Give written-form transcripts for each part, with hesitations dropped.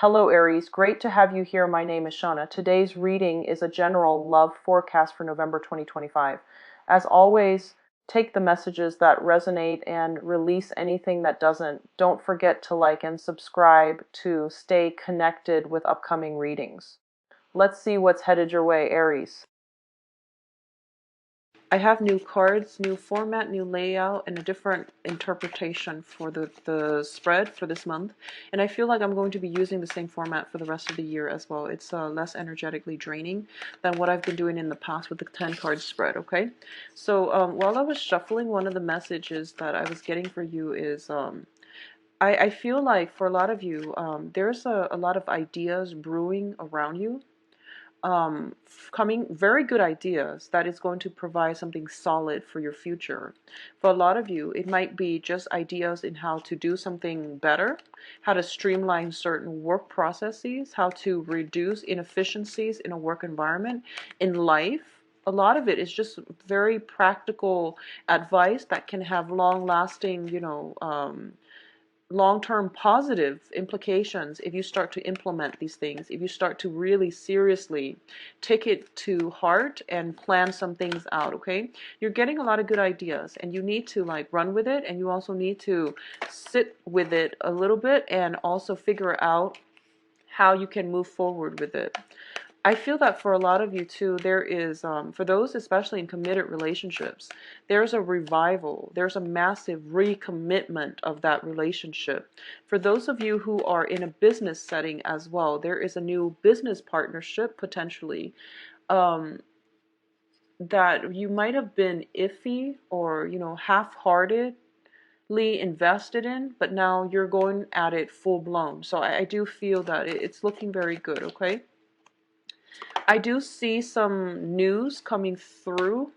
Hello, Aries. Great to have you here. My name is Shauna. Today's reading is a general love forecast for November 2025. As always, take the messages that resonate and release anything that doesn't. Don't forget to like and subscribe to stay connected with upcoming readings. Let's see what's headed your way, Aries. I have new cards, new format, new layout, and a different interpretation for the spread for this month. And I feel like I'm going to be using the same format for the rest of the year as well. It's less energetically draining than what I've been doing in the past with the 10 card spread, okay? So while I was shuffling, one of the messages that I was getting for you is I feel like for a lot of you, there's a lot of ideas brewing around you, coming very good ideas that is going to provide something solid for your future. For a lot of you, it might be just ideas in how to do something better, how to streamline certain work processes, how to reduce inefficiencies in a work environment, in life. A lot of it is just very practical advice that can have long-lasting, long-term positive implications if you start to implement these things, if you start to really seriously take it to heart and plan some things out, okay? You're getting a lot of good ideas and you need to like run with it, and you also need to sit with it a little bit and also figure out how you can move forward with it. I feel that for a lot of you too, there is, for those especially in committed relationships, there's a revival, there's a massive recommitment of that relationship. For those of you who are in a business setting as well, there is a new business partnership potentially that you might have been iffy or, half-heartedly invested in, but now you're going at it full blown. So I do feel that it's looking very good, okay? I do see some news coming through,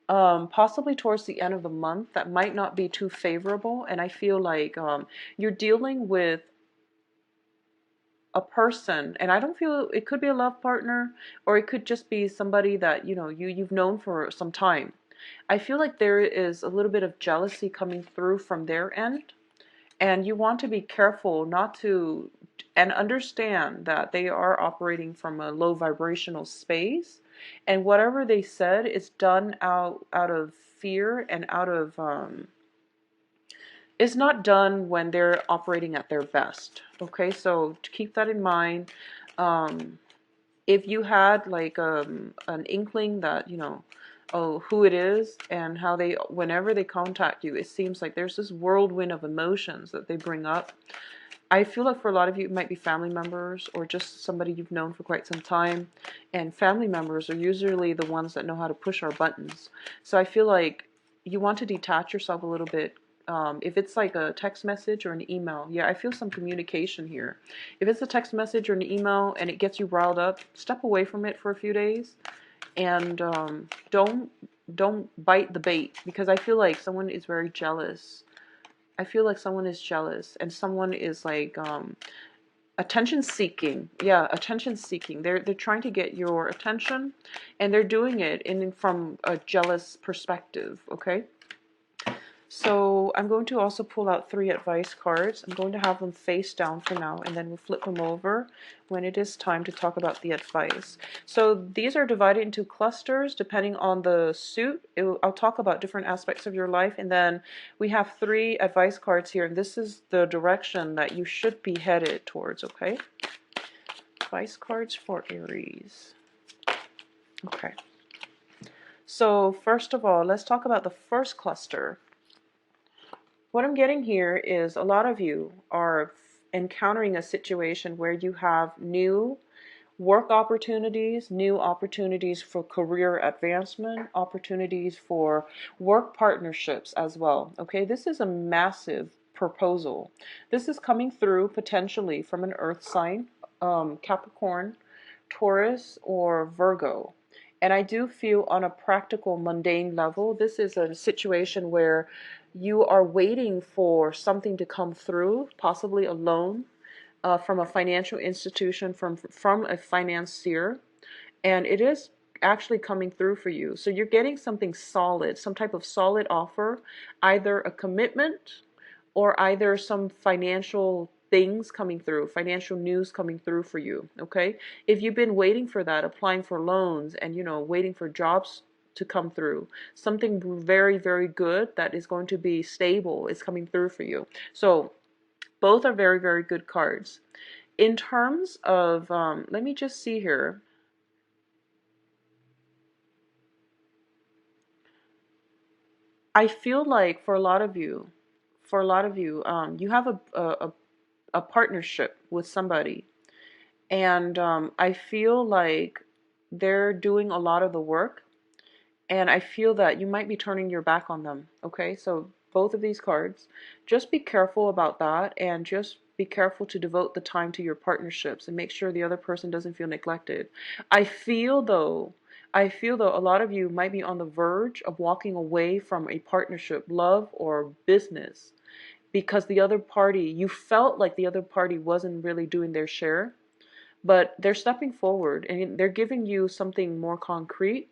possibly towards the end of the month, that might not be too favorable. And I feel like you're dealing with a person, and I don't feel it could be a love partner, or it could just be somebody that you've known for some time. I feel like there is a little bit of jealousy coming through from their end, and you want to be careful not to, and understand that they are operating from a low vibrational space. And whatever they said is done out of fear and out of, it's not done when they're operating at their best. Okay, so to keep that in mind, if you had like an inkling that, oh, who it is and how they, whenever they contact you, it seems like there's this whirlwind of emotions that they bring up. I feel like for a lot of you, it might be family members or just somebody you've known for quite some time. And family members are usually the ones that know how to push our buttons. So I feel like you want to detach yourself a little bit. If it's like a text message or an email, yeah, I feel some communication here. If it's a text message or an email and it gets you riled up, step away from it for a few days, and don't bite the bait, because I feel like someone is very jealous. I feel like someone is jealous, and someone is like attention seeking. Yeah, attention seeking. They're trying to get your attention, and they're doing it from a jealous perspective, okay? So I'm going to also pull out 3 advice cards. I'm going to have them face down for now, and then we'll flip them over when it is time to talk about the advice. So these are divided into clusters depending on the suit. I'll talk about different aspects of your life, and then we have 3 advice cards here, and this is the direction that you should be headed towards, okay? Advice cards for Aries. Okay. So first of all, let's talk about the first cluster. What I'm getting here is a lot of you are encountering a situation where you have new work opportunities, new opportunities for career advancement, opportunities for work partnerships as well. Okay, this is a massive proposal. This is coming through potentially from an earth sign, Capricorn, Taurus, or Virgo. And I do feel on a practical, mundane level, this is a situation where you are waiting for something to come through, possibly a loan from a financial institution, from a financier, and it is actually coming through for you. So you're getting something solid, some type of solid offer, either a commitment or either some financial things coming through, financial news coming through for you, okay? If you've been waiting for that, applying for loans and, waiting for jobs to come through, something very, very good that is going to be stable is coming through for you. So both are very, very good cards. In terms of, let me just see here. I feel like for a lot of you, you have a partnership with somebody, and I feel like they're doing a lot of the work, and I feel that you might be turning your back on them. Okay, so both of these cards, just be careful about that, and just be careful to devote the time to your partnerships and make sure the other person doesn't feel neglected. I feel though, a lot of you might be on the verge of walking away from a partnership, love or business, because the other party, you felt like the other party wasn't really doing their share, but they're stepping forward and they're giving you something more concrete.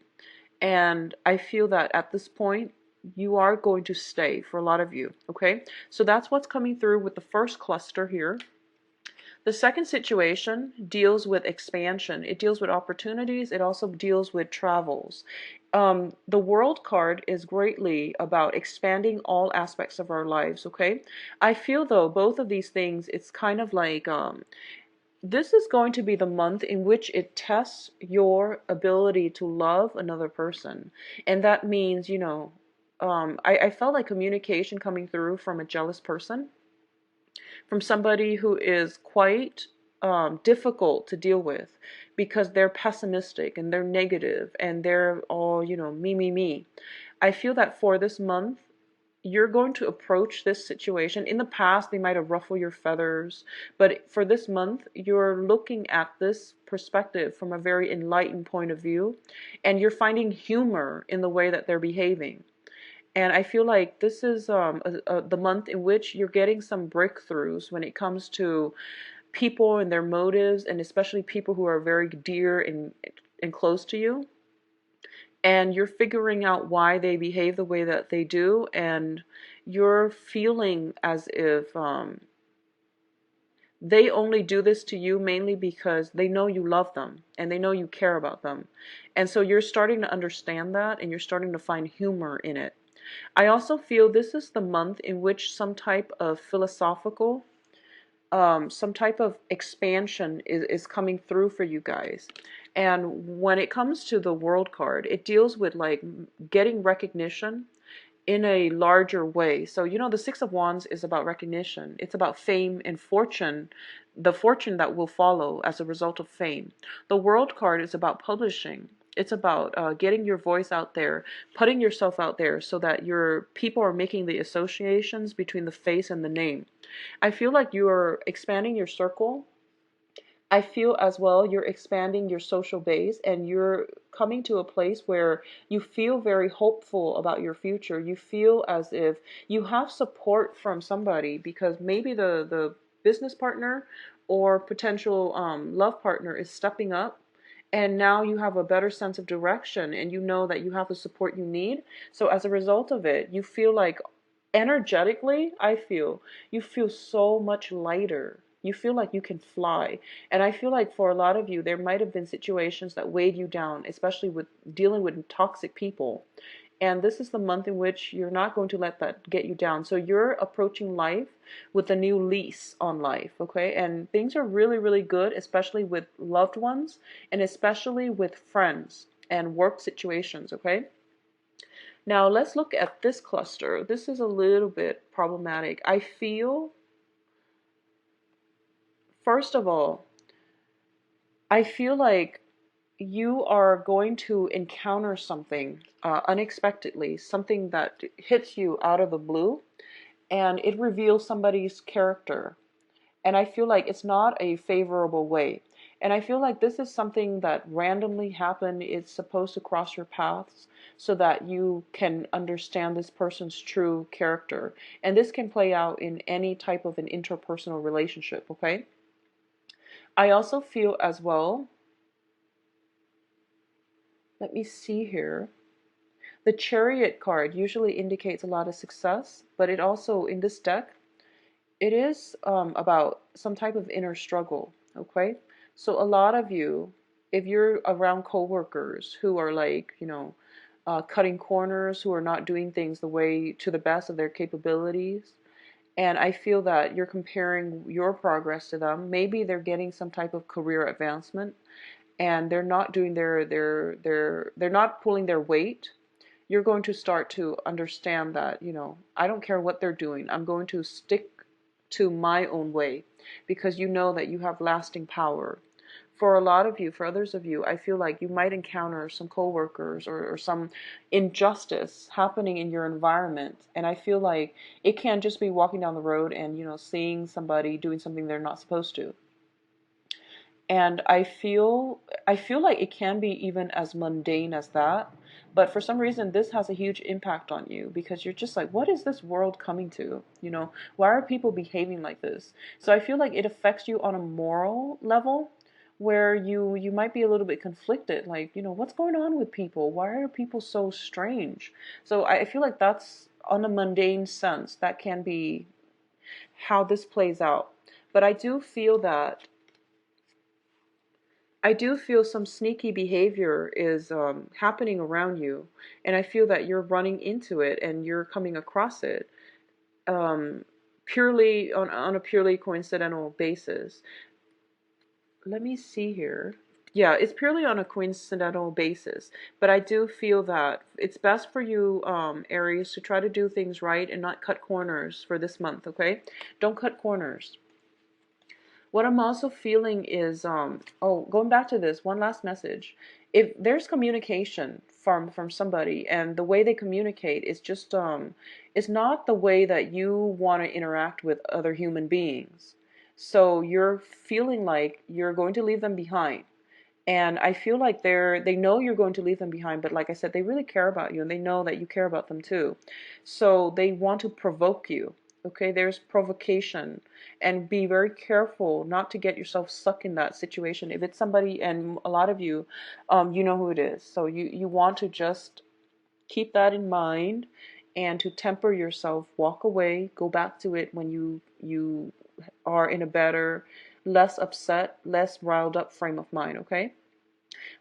And I feel that at this point, you are going to stay for a lot of you. Okay, so that's what's coming through with the first cluster here. The second situation deals with expansion. It deals with opportunities. It also deals with travels. The World card is greatly about expanding all aspects of our lives, okay? I feel though both of these things, it's kind of like this is going to be the month in which it tests your ability to love another person. And that means, I felt like communication coming through from a jealous person, from somebody who is quite difficult to deal with because they're pessimistic and they're negative and they're all, me, me, me. I feel that for this month, you're going to approach this situation. In the past, they might have ruffled your feathers, but for this month, you're looking at this perspective from a very enlightened point of view, and you're finding humor in the way that they're behaving. And I feel like this is the month in which you're getting some breakthroughs when it comes to people and their motives, and especially people who are very dear and close to you. And you're figuring out why they behave the way that they do, and you're feeling as if they only do this to you mainly because they know you love them and they know you care about them. And so you're starting to understand that, and you're starting to find humor in it. I also feel this is the month in which some type of philosophical, some type of expansion is coming through for you guys. And when it comes to the World card, it deals with like getting recognition in a larger way. So, the Six of Wands is about recognition. It's about fame and fortune, the fortune that will follow as a result of fame. The World card is about publishing. It's about getting your voice out there, putting yourself out there so that your people are making the associations between the face and the name. I feel like you are expanding your circle. I feel as well you're expanding your social base, and you're coming to a place where you feel very hopeful about your future. You feel as if you have support from somebody, because maybe the business partner or potential love partner is stepping up, and now you have a better sense of direction and you know that you have the support you need. So as a result of it, you feel like energetically, I feel you feel so much lighter. You feel like you can fly. And I feel like for a lot of you, there might have been situations that weighed you down, especially with dealing with toxic people. And this is the month in which you're not going to let that get you down. So you're approaching life with a new lease on life, okay? And things are really, really good, especially with loved ones and especially with friends and work situations, okay? Now let's look at this cluster. This is a little bit problematic. I feel, first of all, I feel like you are going to encounter something unexpectedly, something that hits you out of the blue, and it reveals somebody's character. And I feel like it's not a favorable way. And I feel like this is something that randomly happened. It's supposed to cross your paths so that you can understand this person's true character. And this can play out in any type of an interpersonal relationship, okay? I also feel as well, let me see here. The Chariot card usually indicates a lot of success, but it also, in this deck, it is about some type of inner struggle, okay? So a lot of you, if you're around coworkers who are like, cutting corners, who are not doing things the way to the best of their capabilities, and I feel that you're comparing your progress to them. Maybe they're getting some type of career advancement and they're not doing they're not pulling their weight. You're going to start to understand that, I don't care what they're doing. I'm going to stick to my own way because you know that you have lasting power. For a lot of you, for others of you, I feel like you might encounter some coworkers or some injustice happening in your environment. And I feel like it can't just be walking down the road and, seeing somebody doing something they're not supposed to. And I feel like it can be even as mundane as that, but for some reason this has a huge impact on you because you're just like, what is this world coming to? Why are people behaving like this? So I feel like it affects you on a moral level where you might be a little bit conflicted, like, what's going on with people? Why are people so strange? So I feel like that's on a mundane sense that can be how this plays out. But I do feel some sneaky behavior is happening around you, and I feel that you're running into it and you're coming across it um, purely on a purely coincidental basis. Let me see here. Yeah, it's purely on a coincidental basis, but I do feel that it's best for you, Aries, to try to do things right and not cut corners for this month, okay? Don't cut corners. What I'm also feeling is, going back to this, one last message. If there's communication from somebody and the way they communicate is just, it's not the way that you want to interact with other human beings. So you're feeling like you're going to leave them behind. And I feel like they know you're going to leave them behind, but like I said, they really care about you and they know that you care about them too. So they want to provoke you. Okay, there's provocation, and be very careful not to get yourself stuck in that situation. If it's somebody, and a lot of you, you know who it is. So you want to just keep that in mind and to temper yourself, walk away, go back to it when you are in a better, less upset, less riled up frame of mind, okay?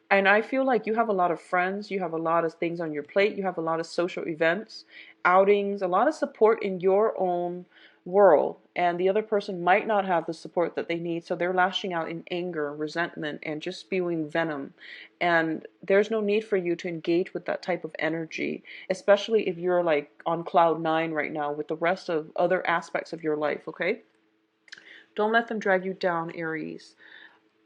And I feel like you have a lot of friends, you have a lot of things on your plate, you have a lot of social events, outings, a lot of support in your own world. And the other person might not have the support that they need, so they're lashing out in anger, resentment, and just spewing venom. And there's no need for you to engage with that type of energy, especially if you're like on cloud nine right now with the rest of other aspects of your life, okay? Don't let them drag you down, Aries.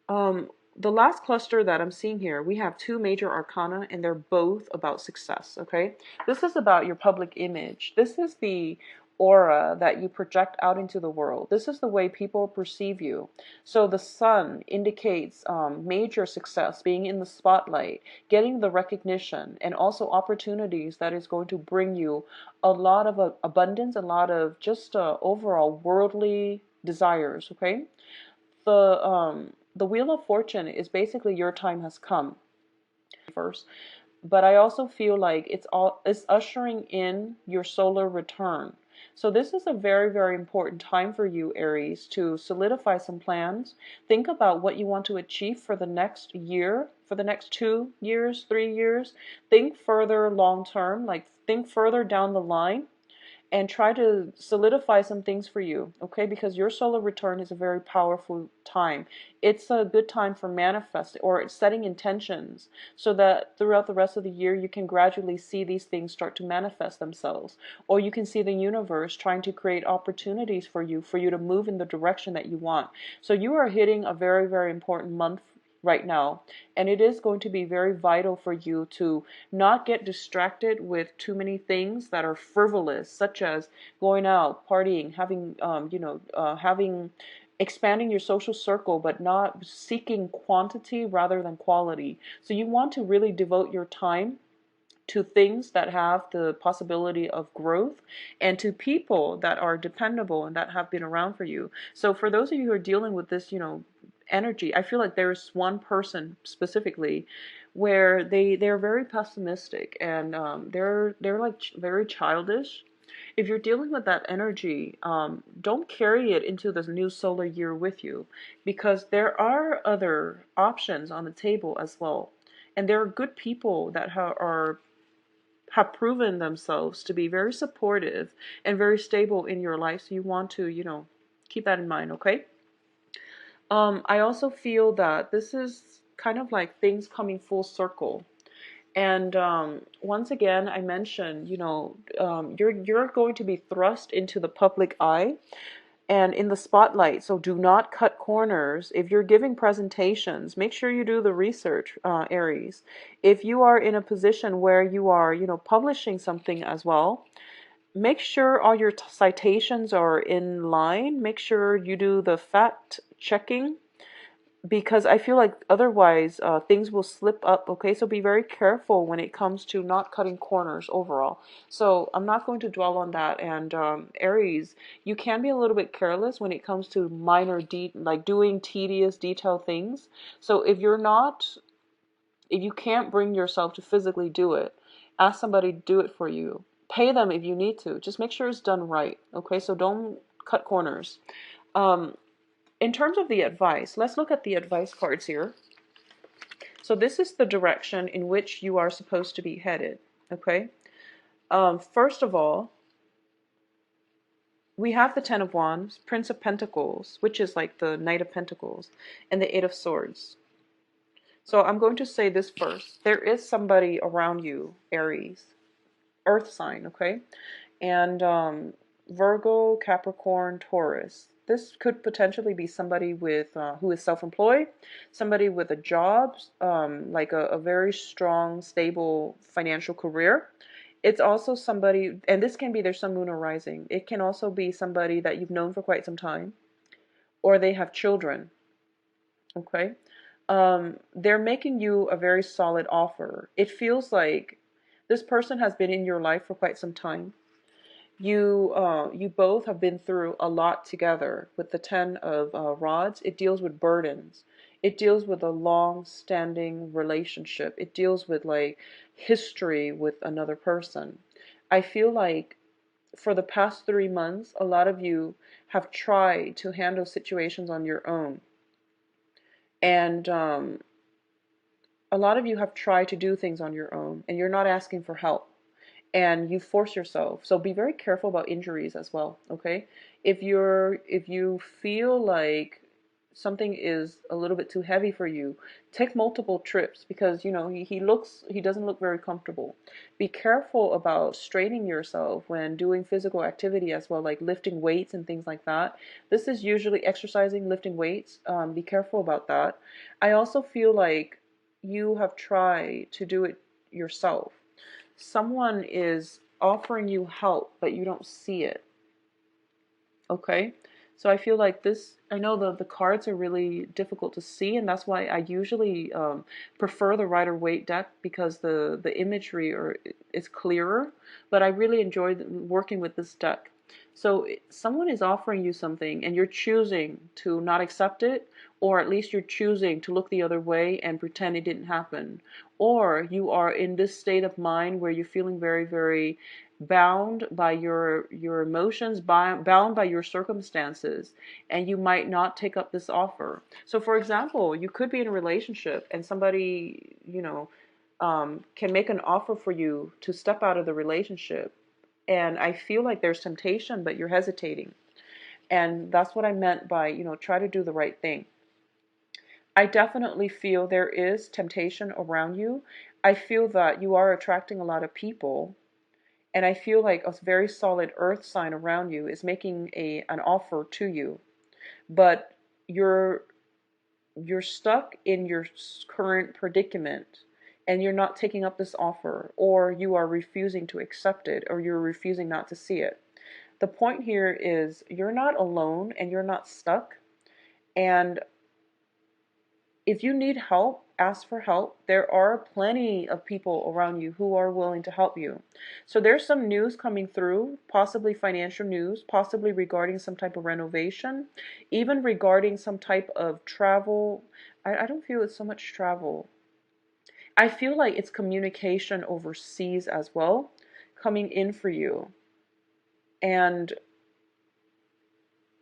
Um, the last cluster that I'm seeing here, we have two major arcana, and they're both about success, okay? This is about your public image. This is the aura that you project out into the world. This is the way people perceive you. So the sun indicates major success, being in the spotlight, getting the recognition, and also opportunities that is going to bring you a lot of abundance, a lot of just overall worldly desires, okay? The Wheel of Fortune is basically your time has come first, but I also feel like it's ushering in your solar return. So this is a very, very important time for you, Aries, to solidify some plans. Think about what you want to achieve for the next year, for the next 2 years, 3 years. Think further long term, like think further down the line and try to solidify some things for you, okay? Because your solar return is a very powerful time. It's a good time for manifesting or setting intentions so that throughout the rest of the year you can gradually see these things start to manifest themselves. Or you can see the universe trying to create opportunities for you to move in the direction that you want. So you are hitting a very, very important month right now, and it is going to be very vital for you to not get distracted with too many things that are frivolous, such as going out, partying, having expanding your social circle, but not seeking quantity rather than quality. So you want to really devote your time to things that have the possibility of growth and to people that are dependable and that have been around for you. So for those of you who are dealing with this, energy, I feel like there's one person specifically where they're very pessimistic and they're like very childish. If you're dealing with that energy, don't carry it into the new solar year with you, because there are other options on the table as well. And there are good people that have proven themselves to be very supportive and very stable in your life. So you want to, keep that in mind, okay? I also feel that this is kind of like things coming full circle. And once again, I mentioned, you're going to be thrust into the public eye and in the spotlight. So do not cut corners. If you're giving presentations, make sure you do the research, Aries. If you are in a position where you are, publishing something as well, make sure all your citations are in line. Make sure you do the fact checking, because I feel like otherwise things will slip up, okay? So be very careful when it comes to not cutting corners overall. So I'm not going to dwell on that. And Aries, you can be a little bit careless when it comes to minor, like doing tedious, detailed things. So if you can't bring yourself to physically do it, ask somebody to do it for you. Pay them if you need to. Just make sure it's done right, okay? So don't cut corners. Um, in terms of the advice, let's look at the advice cards here. So this is the direction in which you are supposed to be headed, okay? First of all, we have the Ten of Wands, Prince of Pentacles, which is like the Knight of Pentacles, and the Eight of Swords. So I'm going to say this first. There is somebody around you, Aries, Earth sign, okay? And Virgo, Capricorn, Taurus. This could potentially be somebody with who is self-employed, somebody with a job, like a very strong, stable financial career. It's also somebody, and this can be their sun, moon, or rising. It can also be somebody that you've known for quite some time, or they have children. Okay, they're making you a very solid offer. It feels like this person has been in your life for quite some time. You both have been through a lot together. With the Ten of Rods, it deals with burdens. It deals with a long-standing relationship. It deals with like history with another person. I feel like for the past 3 months, a lot of you have tried to handle situations on your own. And a lot of you have tried to do things on your own, and you're not asking for help, and you force yourself. So be very careful about injuries as well, okay? If you feel like something is a little bit too heavy for you, take multiple trips, because he doesn't look very comfortable. Be careful about straining yourself when doing physical activity as well, like lifting weights and things like that. This is usually exercising, lifting weights. Be careful about that. I also feel like you have tried to do it yourself. Someone is offering you help, but you don't see it. Okay? So I feel like this, I know the cards are really difficult to see, and that's why I usually prefer the Rider-Waite deck, because the imagery is clearer, but I really enjoyed working with this deck. So someone is offering you something, and you're choosing to not accept it, or at least you're choosing to look the other way and pretend it didn't happen. Or you are in this state of mind where you're feeling very, very bound by your emotions, bound by your circumstances, and you might not take up this offer. So for example, you could be in a relationship and somebody, can make an offer for you to step out of the relationship. And I feel like there's temptation, but you're hesitating. And that's what I meant by, try to do the right thing. I definitely feel there is temptation around you. I feel that you are attracting a lot of people, and I feel like a very solid earth sign around you is making an offer to you. But you're stuck in your current predicament, and you're not taking up this offer, or you are refusing to accept it, or you're refusing not to see it. The point here is you're not alone and you're not stuck. And if you need help, ask for help. There are plenty of people around you who are willing to help you. So there's some news coming through, possibly financial news, possibly regarding some type of renovation, even regarding some type of travel. I don't feel it's so much travel. I feel like it's communication overseas as well, coming in for you. and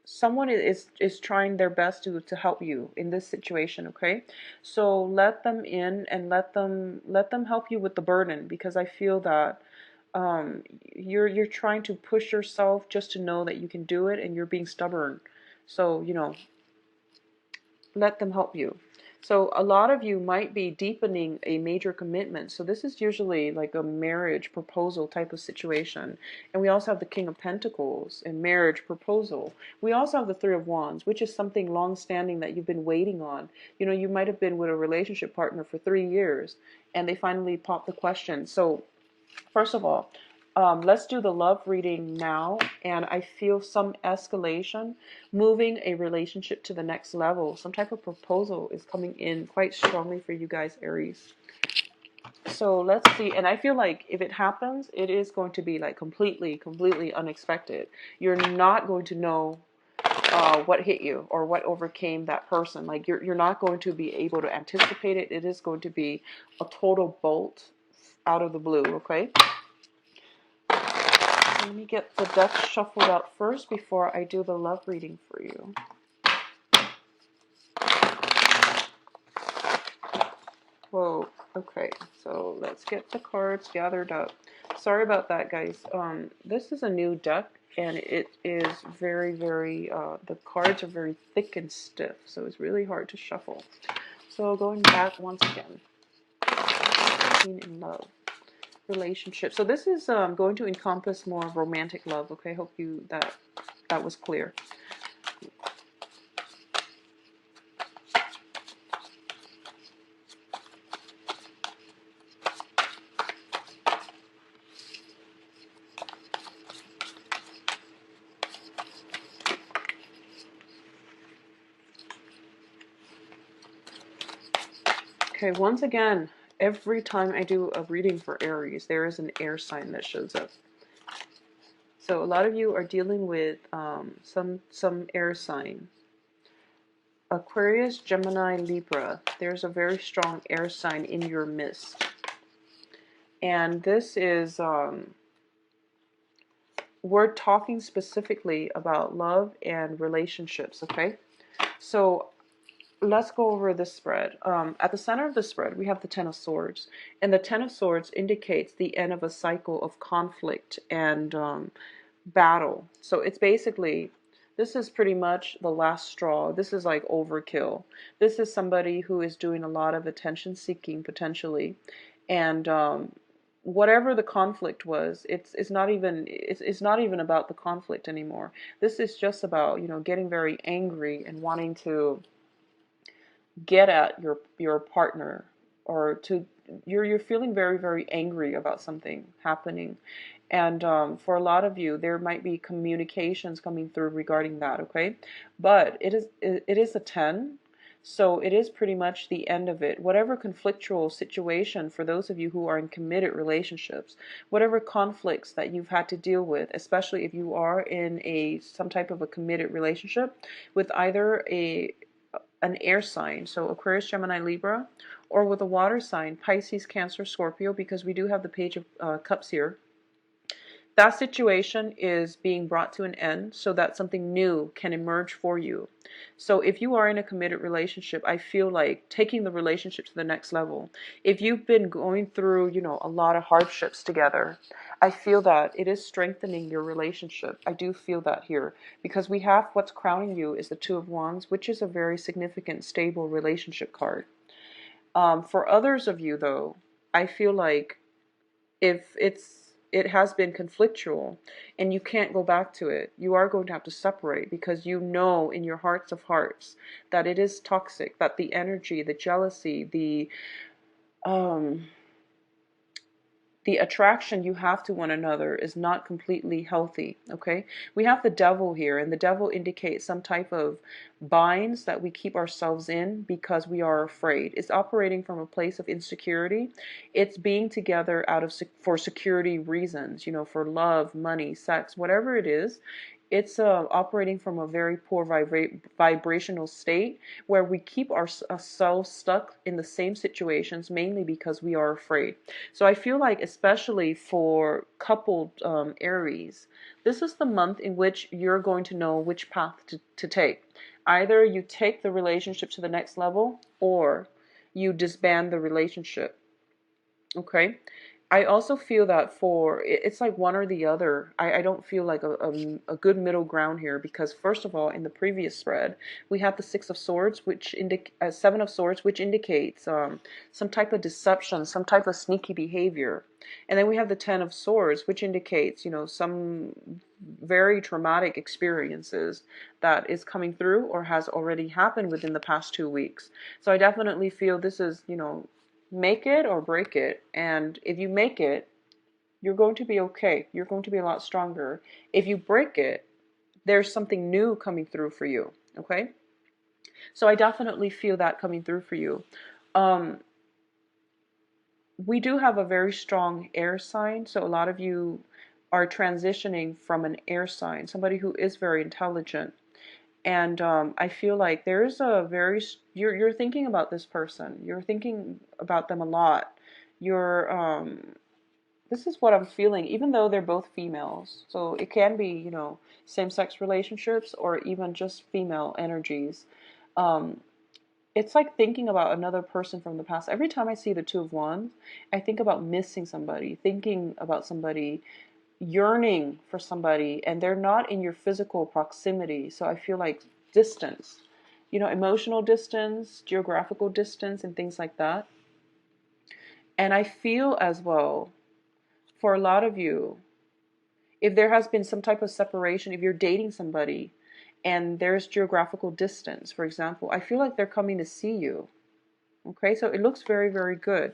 someone is trying their best to help you in this situation. Okay, so let them in and let them help you with the burden, because I feel that you're trying to push yourself just to know that you can do it, and you're being stubborn. So let them help you. So a lot of you might be deepening a major commitment. So this is usually like a marriage proposal type of situation. And we also have the King of Pentacles and marriage proposal. We also have the Three of Wands, which is something long-standing that you've been waiting on. You might have been with a relationship partner for 3 years, and they finally popped the question. So first of all, let's do the love reading now. And I feel some escalation, moving a relationship to the next level. Some type of proposal is coming in quite strongly for you guys, Aries. So let's see. And I feel like if it happens, it is going to be like completely, completely unexpected. You're not going to know what hit you or what overcame that person. Like you're not going to be able to anticipate it. It is going to be a total bolt out of the blue, okay? Let me get the deck shuffled out first before I do the love reading for you. Whoa, okay, so let's get the cards gathered up. Sorry about that, guys. This is a new deck, and it is very, very, the cards are very thick and stiff, so it's really hard to shuffle. So going back once again, being in love. Relationship. So this is going to encompass more romantic love. Okay, hope that was clear. Okay, once again, every time I do a reading for Aries, there is an air sign that shows up. So a lot of you are dealing with some air sign. Aquarius, Gemini, Libra. There's a very strong air sign in your midst. And this is, we're talking specifically about love and relationships, okay? So let's go over this spread. At the center of the spread, we have the Ten of Swords. And the Ten of Swords indicates the end of a cycle of conflict and battle. So it's basically, this is pretty much the last straw. This is like overkill. This is somebody who is doing a lot of attention seeking potentially. And whatever the conflict was, it's not even about the conflict anymore. This is just about, getting very angry and wanting to get at your partner, or to you're feeling very, very angry about something happening. And for a lot of you, there might be communications coming through regarding that, okay? But it is a 10, so it is pretty much the end of it. Whatever conflictual situation, for those of you who are in committed relationships, whatever conflicts that you've had to deal with, especially if you are in some type of a committed relationship with either an air sign, so Aquarius, Gemini, Libra, or with a water sign, Pisces, Cancer, Scorpio, because we do have the Page of Cups here. That situation is being brought to an end so that something new can emerge for you. So if you are in a committed relationship, I feel like taking the relationship to the next level. If you've been going through, a lot of hardships together, I feel that it is strengthening your relationship. I do feel that here, because we have what's crowning you is the Two of Wands, which is a very significant, stable relationship card. For others of you, though, I feel like if it has been conflictual and you can't go back to it, you are going to have to separate, because you know in your hearts of hearts that it is toxic, that the energy, the jealousy, the attraction you have to one another is not completely healthy, okay? We have the devil here, and the devil indicates some type of binds that we keep ourselves in because we are afraid. It's operating from a place of insecurity. It's being together for security reasons, for love, money, sex, whatever it is. It's operating from a very poor vibrational state where we keep ourselves stuck in the same situations, mainly because we are afraid. So I feel like, especially for coupled Aries, this is the month in which you're going to know which path to take. Either you take the relationship to the next level, or you disband the relationship. Okay. I also feel that it's like one or the other. I don't feel like a good middle ground here, because first of all, in the previous spread, we have the Six of Swords, which Seven of Swords, which indicates some type of deception, some type of sneaky behavior. And then we have the Ten of Swords, which indicates, some very traumatic experiences that is coming through or has already happened within the past 2 weeks. So I definitely feel this is, make it or break it. And if you make it, you're going to be okay. You're going to be a lot stronger. If you break it, there's something new coming through for you. Okay? So I definitely feel that coming through for you. We do have a very strong air sign. So a lot of you are transitioning from an air sign, somebody who is very intelligent. And I feel like there's you're thinking about this person. You're thinking about them a lot. You're this is what I'm feeling, even though they're both females. So it can be, same-sex relationships or even just female energies. Um, it's like thinking about another person from the past. Every time I see the Two of Wands, I think about missing somebody, thinking about somebody, yearning for somebody, and they're not in your physical proximity. So I feel like distance, emotional distance, geographical distance, and things like that. And I feel as well, for a lot of you, if there has been some type of separation, if you're dating somebody and there's geographical distance, for example, I feel like they're coming to see you. Okay, so it looks very, very good.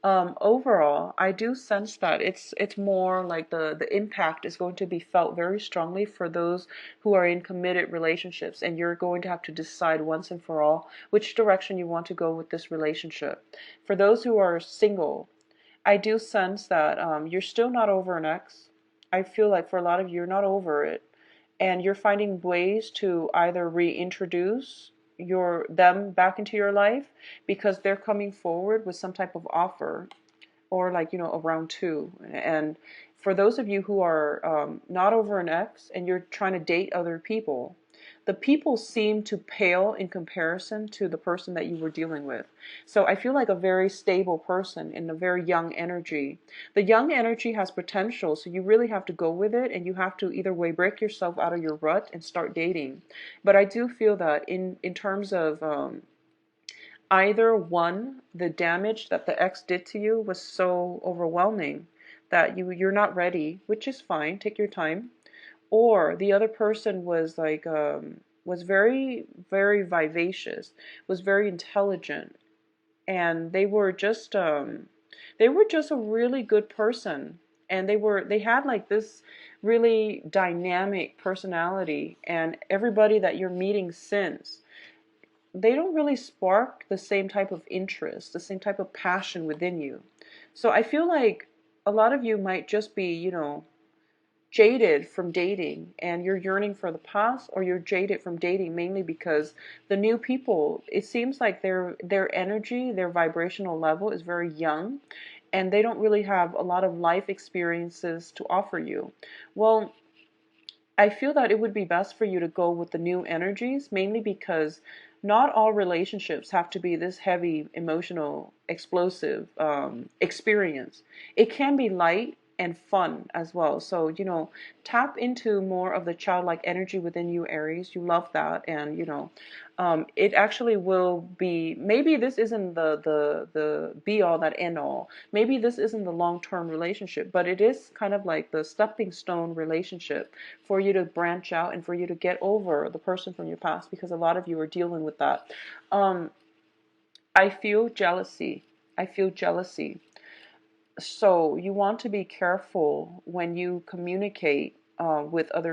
Overall, I do sense that it's more like the impact is going to be felt very strongly for those who are in committed relationships, and you're going to have to decide once and for all which direction you want to go with this relationship. For those who are single, I do sense that you're still not over an ex. I feel like for a lot of you, you're not over it, and you're finding ways to either reintroduce them back into your life because they're coming forward with some type of offer, or like, a round two. And for those of you who are not over an ex and you're trying to date other people, the people seem to pale in comparison to the person that you were dealing with. So I feel like a very stable person in a very young energy. The young energy has potential, so you really have to go with it, and you have to either way break yourself out of your rut and start dating. But I do feel that in terms of either one, the damage that the ex did to you was so overwhelming that you're not ready, which is fine, take your time. Or the other person was like was very, very vivacious, was very intelligent, and they were just a really good person. And they had like this really dynamic personality, and everybody that you're meeting since, they don't really spark the same type of interest, the same type of passion within you. So I feel like a lot of you might just be, jaded from dating, and you're yearning for the past, or you're jaded from dating mainly because the new people, it seems like their energy, their vibrational level is very young, and they don't really have a lot of life experiences to offer you. Well, I feel that it would be best for you to go with the new energies, mainly because not all relationships have to be this heavy, emotional, explosive experience. It can be light and fun as well. So, tap into more of the childlike energy within you, Aries. You love that. And, it actually will be, maybe this isn't the be all that end all. Maybe this isn't the long-term relationship, but it is kind of like the stepping stone relationship for you to branch out and for you to get over the person from your past, because a lot of you are dealing with that. Um, I feel jealousy. I feel jealousy. So you want to be careful when you communicate with other